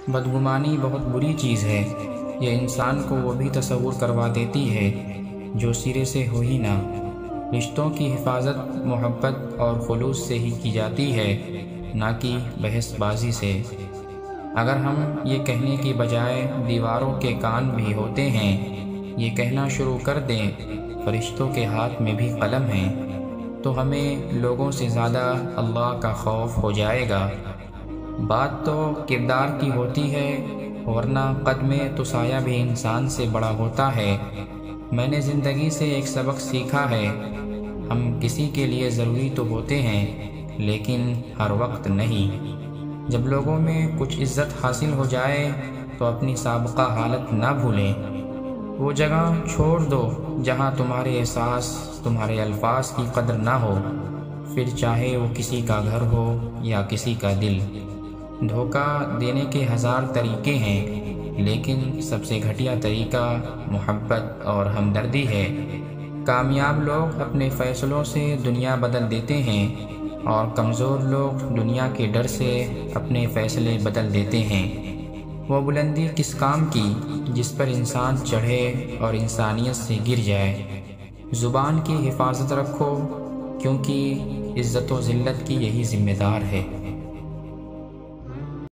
بدگمانی بہت بری چیز ہے۔ یہ انسان کو وہ بھی تصور کروا دیتی ہے جو سرے سے ہو ہی نہ۔ رشتوں کی حفاظت محبت اور خلوص سے ہی کی جاتی ہے، نہ کہ بحث بازی سے۔ اگر ہم یہ کہنے کی بجائے دیواروں کے کان بھی ہوتے ہیں، یہ کہنا شروع کر دیں فرشتوں کے ہاتھ میں بھی قلم ہے، تو ہمیں لوگوں سے زیادہ اللہ کا خوف ہو جائے گا۔ بات تو کردار کی ہوتی ہے، ورنہ قد میں تو سایہ بھی انسان سے بڑا ہوتا ہے۔ میں نے زندگی سے ایک سبق سیکھا ہے، ہم کسی کے لیے ضروری تو ہوتے ہیں لیکن ہر وقت نہیں۔ جب لوگوں میں کچھ عزت حاصل ہو جائے تو اپنی سابقہ حالت نہ بھولیں۔ وہ جگہ چھوڑ دو جہاں تمہارے احساس، تمہارے الفاظ کی قدر نہ ہو، پھر چاہے وہ کسی کا گھر ہو یا کسی کا دل۔ دھوکہ دینے کے ہزار طریقے ہیں، لیکن سب سے گھٹیا طریقہ محبت اور ہمدردی ہے۔ کامیاب لوگ اپنے فیصلوں سے دنیا بدل دیتے ہیں، اور کمزور لوگ دنیا کے ڈر سے اپنے فیصلے بدل دیتے ہیں۔ وہ بلندی کس کام کی جس پر انسان چڑھے اور انسانیت سے گر جائے۔ زبان کی حفاظت رکھو، کیونکہ عزت و ذلت کی یہی ذمہ دار ہے۔